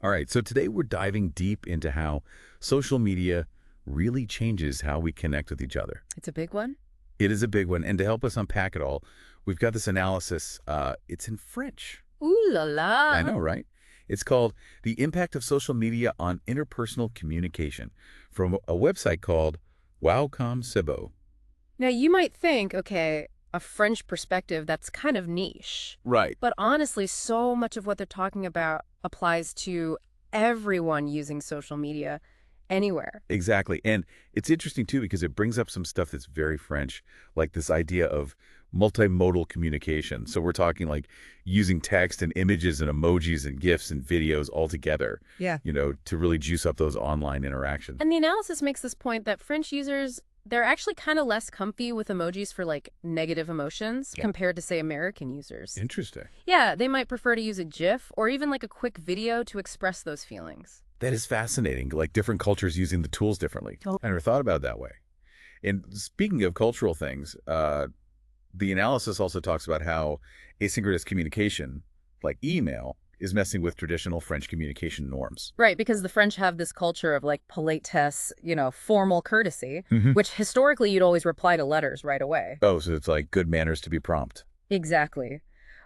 All right, so today we're diving deep into how social media really changes how we connect with each other. It's a big one? It is a big one, and to help us unpack it all, we've got this analysis. It's in French. Ooh la I la. know, right? It's called The Impact of Social Media on Interpersonal Communication from a website called Wow Comme C'est Beau. Now, you might think, okay, a French perspective, that's kind of niche. Right. But honestly, so much of what they're talking about applies to everyone using social media anywhere. Exactly. And it's interesting, too, because it brings up some stuff that's very French, like this idea of multimodal communication. So we're talking like using text and images and emojis and GIFs and videos all together, Yeah. to really juice up those online interactions. And the analysis makes this point that French users, they're actually kind of less comfy with emojis for like negative emotions Yeah. compared to, say, American users. Interesting. Yeah, they might prefer to use a GIF or even like a quick video to express those feelings. That is fascinating, like different cultures using the tools differently. Oh. I never thought about it that way. And speaking of cultural things, the analysis also talks about how asynchronous communication, like email, is messing with traditional French communication norms. Right, because the French have this culture of like politesse, formal courtesy, Mhm. which historically you'd always reply to letters right away. Oh, so it's like good manners to be prompt. Exactly.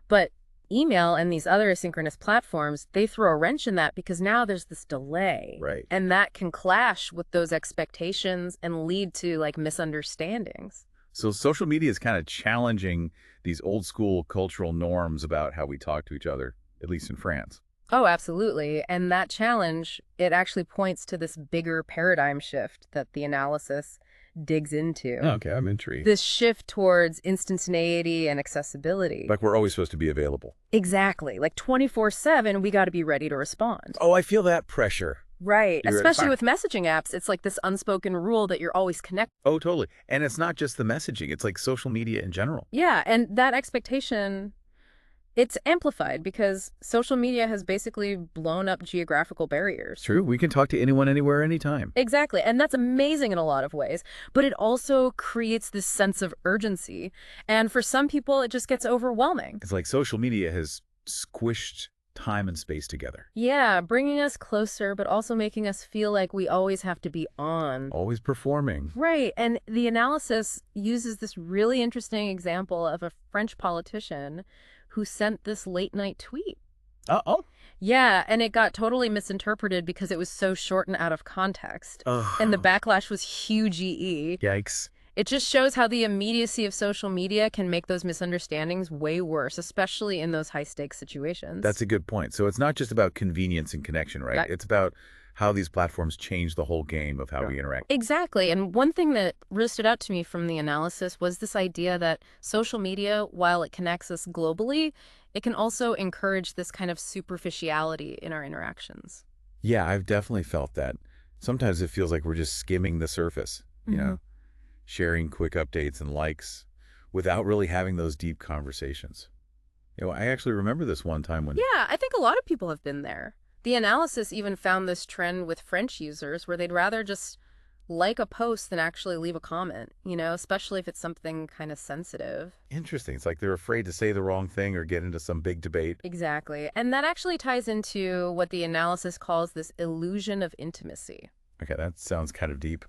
But email and these other asynchronous platforms, they throw a wrench in that because now there's this delay. Right. And that can clash with those expectations and lead to like misunderstandings. So social media is kind of challenging these old school cultural norms about how we talk to each other, at least in France. Oh, absolutely. And that challenge, it actually points to this bigger paradigm shift that the analysis digs into. Okay, I'm intrigued. This shift towards instantaneity and accessibility. Like we're always supposed to be available. Exactly. Like 24/7, we got to be ready to respond. Oh, I feel that pressure. Right. You're Especially fine. with messaging apps, it's like this unspoken rule that you're always connected. Oh, totally. And it's not just the messaging. It's like social media in general. Yeah, and that expectation, it's amplified because social media has basically blown up geographical barriers. True. We can talk to anyone, anywhere, anytime. Exactly. And that's amazing in a lot of ways. But it also creates this sense of urgency. And for some people, it just gets overwhelming. It's like social media has squished time and space together. Yeah, bringing us closer, but also making us feel like we always have to be on. Always performing. Right. And the analysis uses this really interesting example of a French politician who sent this late night tweet. Uh-oh. Yeah, and it got totally misinterpreted because it was so short and out of context. And the backlash was huge. Yikes. It just shows how the immediacy of social media can make those misunderstandings way worse, especially in those high-stakes situations. That's a good point. So it's not just about convenience and connection, right? Right. It's about how these platforms change the whole game of how we interact. Exactly. And one thing that really stood out to me from the analysis was this idea that social media, while it connects us globally, it can also encourage this kind of superficiality in our interactions. Yeah, I've definitely felt that. Sometimes it feels like we're just skimming the surface, sharing quick updates and likes without really having those deep conversations. I actually remember this one time when Yeah, I think a lot of people have been there. The analysis even found this trend with French users where they'd rather just like a post than actually leave a comment, especially if it's something kind of sensitive. interesting. It's like they're afraid to say the wrong thing or get into some big debate. Exactly. And that actually ties into what the analysis calls this illusion of intimacy. Okay, that sounds kind of deep.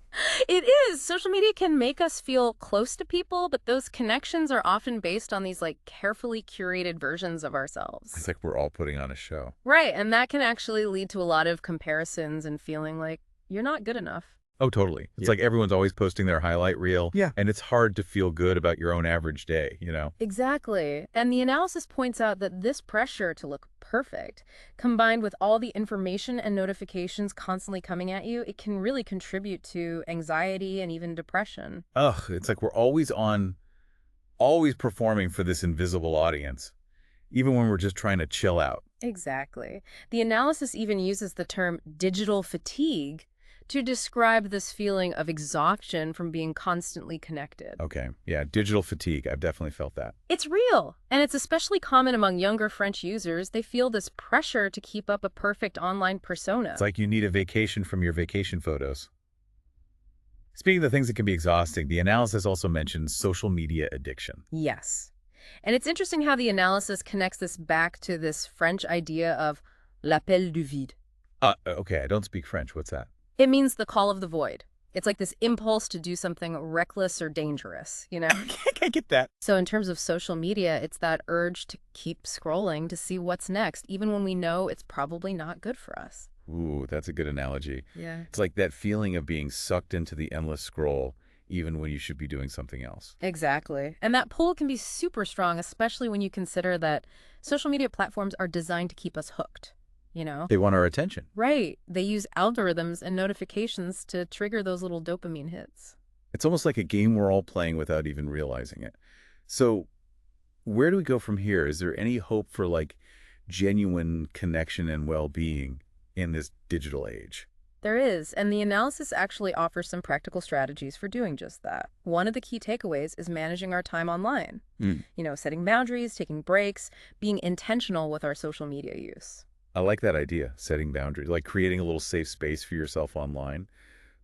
It is. Social media can make us feel close to people, but those connections are often based on these like carefully curated versions of It's ourselves. like we're all putting on a show. Right. And that can actually lead to a lot of comparisons and feeling like you're not good enough. Oh, totally. It's Yeah. like everyone's always posting their highlight reel. Yeah. And it's hard to feel good about your own average day, Exactly. And the analysis points out that this pressure to look perfect, combined with all the information and notifications constantly coming at you, it can really contribute to anxiety and even depression. Ugh, it's like we're always on, always performing for this invisible audience, even when we're just trying to chill out. Exactly. The analysis even uses the term digital fatigue to describe this feeling of exhaustion from being constantly connected. Okay. Yeah, digital fatigue. I've definitely felt that. It's real, and it's especially common among younger French users. They feel this pressure to keep up a perfect online persona. It's like you need a vacation from your vacation photos. Speaking of the things that can be exhausting, the analysis also mentions social media addiction. Yes. And it's interesting how the analysis connects this back to this French idea of l'appel du vide. Okay, I don't speak French. What's that? It means the call of the void. It's like this impulse to do something reckless or dangerous, you know? I get that. So in terms of social media, it's that urge to keep scrolling to see what's next, even when we know it's probably not good for us. Ooh, that's a good analogy. Yeah. It's like that feeling of being sucked into the endless scroll, even when you should be doing something else. Exactly. And that pull can be super strong, especially when you consider that social media platforms are designed to keep us hooked, you know? They want our attention. Right. They use algorithms and notifications to trigger those little dopamine hits. It's almost like a game we're all playing without even realizing it. So, where do we go from here? Is there any hope for like genuine connection and well-being in this digital age? There is, and the analysis actually offers some practical strategies for doing just that. One of the key takeaways is managing our time online. Mm. Setting boundaries, taking breaks, being intentional with our social media use. I like that idea, setting boundaries, like creating a little safe space for yourself online.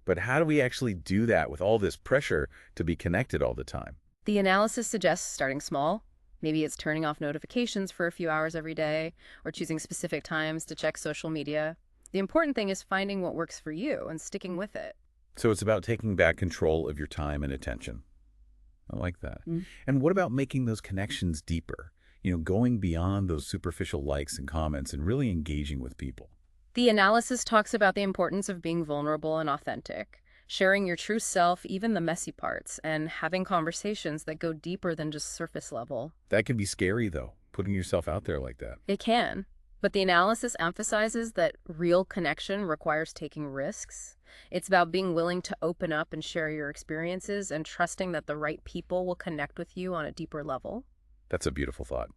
But how do we actually do that with all this pressure to be connected all the time? The analysis suggests starting small. Maybe it's turning off notifications for a few hours every day, or choosing specific times to check social media. The important thing is finding what works for you and sticking with it. So it's about taking back control of your time and attention. I like that. Mm. And what about making those connections deeper? Going beyond those superficial likes and comments and really engaging with people. The analysis talks about the importance of being vulnerable and authentic, sharing your true self, even the messy parts, and having conversations that go deeper than just surface level. That can be scary, though, putting yourself out there like that. It can, but the analysis emphasizes that real connection requires taking risks. It's about being willing to open up and share your experiences and trusting that the right people will connect with you on a deeper level. That's a beautiful thought.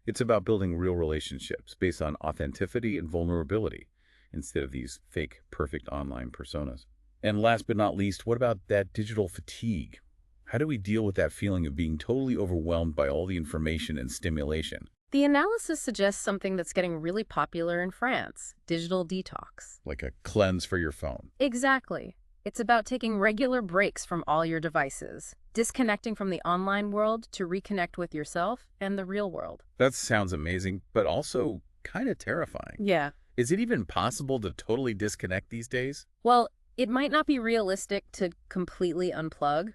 It's about building real relationships based on authenticity and vulnerability instead of these fake, perfect online personas. And last but not least, what about that digital fatigue? How do we deal with that feeling of being totally overwhelmed by all the information and stimulation? The analysis suggests something that's getting really popular in France: digital detox. Like a cleanse for your phone. Exactly. It's about taking regular breaks from all your devices, disconnecting from the online world to reconnect with yourself and the real world. That sounds amazing, but also kind of terrifying. Yeah. Is it even possible to totally disconnect these days? Well, it might not be realistic to completely unplug,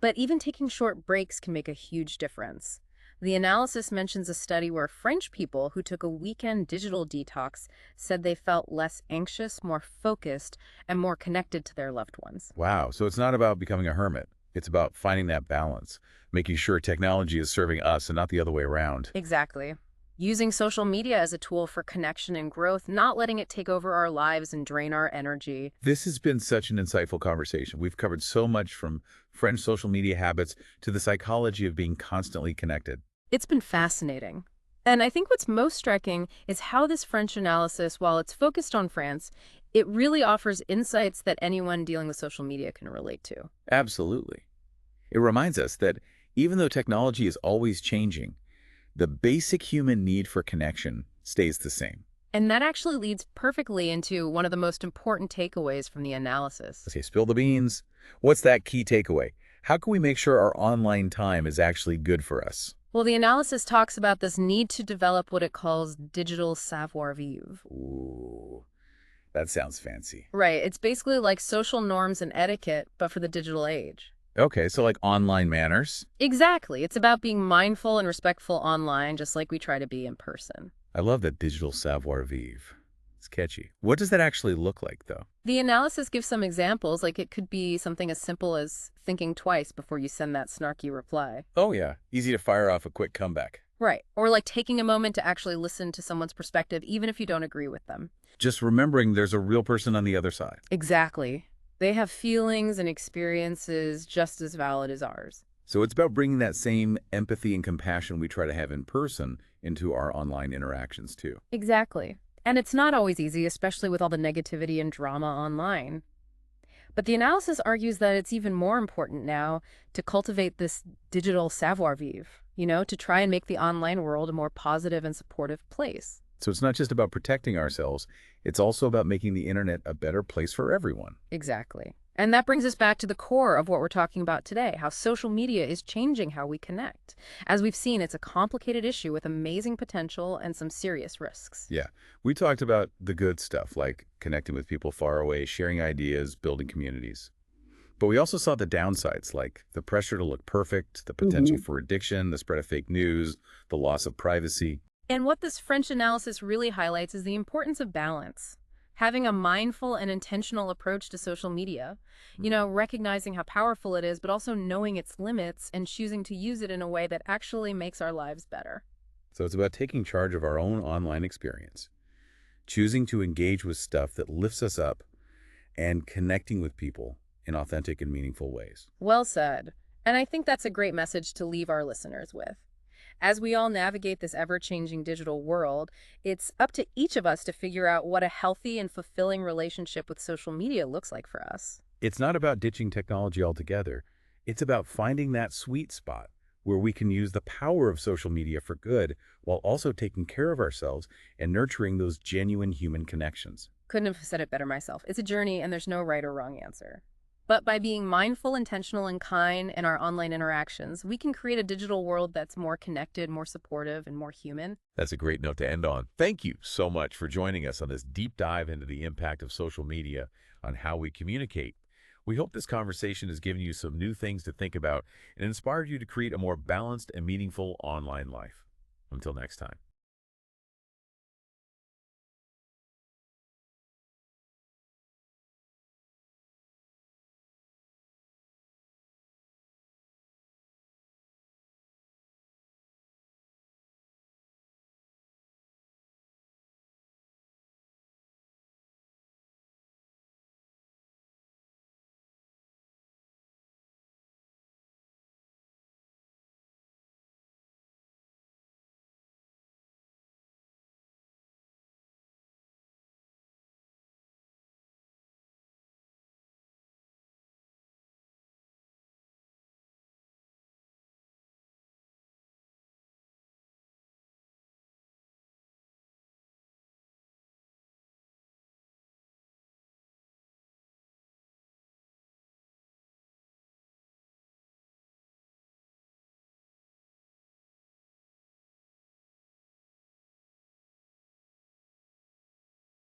but even taking short breaks can make a huge difference. The analysis mentions a study where French people who took a weekend digital detox said they felt less anxious, more focused, and more connected to their loved ones. Wow, so it's not about becoming a hermit. It's about finding that balance, making sure technology is serving us and not the other way around. Exactly. Using social media as a tool for connection and growth, not letting it take over our lives and drain our energy. This has been such an insightful conversation. We've covered so much from French social media habits to the psychology of being constantly connected. It's been fascinating. And I think what's most striking is how this French analysis, while it's focused on France, it really offers insights that anyone dealing with social media can relate to. Absolutely. It reminds us that even though technology is always changing, the basic human need for connection stays the same. And that actually leads perfectly into one of the most important takeaways from the analysis. Okay, spill the beans. What's that key takeaway? How can we make sure our online time is actually good for us? Well, the analysis talks about this need to develop what it calls digital savoir-vivre. Ooh, that sounds fancy. Right. It's basically like social norms and etiquette, but for the digital age. Okay, so like online manners. Exactly. It's about being mindful and respectful online, just like we try to be in person. I love that digital savoir-vivre. It's catchy. What does that actually look like, though? The analysis gives some examples, like it could be something as simple as thinking twice before you send that snarky reply. Oh, yeah. Easy to fire off a quick comeback. Right. Or like taking a moment to actually listen to someone's perspective, even if you don't agree with them. Just remembering there's a real person on the other side. Exactly. They have feelings and experiences just as valid as ours. So it's about bringing that same empathy and compassion we try to have in person into our online interactions, too. Exactly. And it's not always easy, especially with all the negativity and drama online. But the analysis argues that it's even more important now to cultivate this digital savoir-vivre, to try and make the online world a more positive and supportive place. So it's not just about protecting ourselves, it's also about making the internet a better place for everyone. Exactly. And that brings us back to the core of what we're talking about today, how social media is changing how we connect. As we've seen, it's a complicated issue with amazing potential and some serious risks. Yeah, we talked about the good stuff, like connecting with people far away, sharing ideas, building communities. But we also saw the downsides, like the pressure to look perfect, the potential Hmm. for addiction, the spread of fake news, the loss of privacy. And what this French analysis really highlights is the importance of balance. Having a mindful and intentional approach to social media, recognizing how powerful it is, but also knowing its limits and choosing to use it in a way that actually makes our lives better. So it's about taking charge of our own online experience, choosing to engage with stuff that lifts us up, and connecting with people in authentic and meaningful ways. Well said. And I think that's a great message to leave our listeners with. As we all navigate this ever-changing digital world, it's up to each of us to figure out what a healthy and fulfilling relationship with social media looks like for us. It's not about ditching technology altogether. It's about finding that sweet spot where we can use the power of social media for good while also taking care of ourselves and nurturing those genuine human connections. Couldn't have said it better myself. It's a journey and there's no right or wrong answer. But by being mindful, intentional, and kind in our online interactions, we can create a digital world that's more connected, more supportive, and more human. That's a great note to end on. Thank you so much for joining us on this deep dive into the impact of social media on how we communicate. We hope this conversation has given you some new things to think about and inspired you to create a more balanced and meaningful online life. Until next time.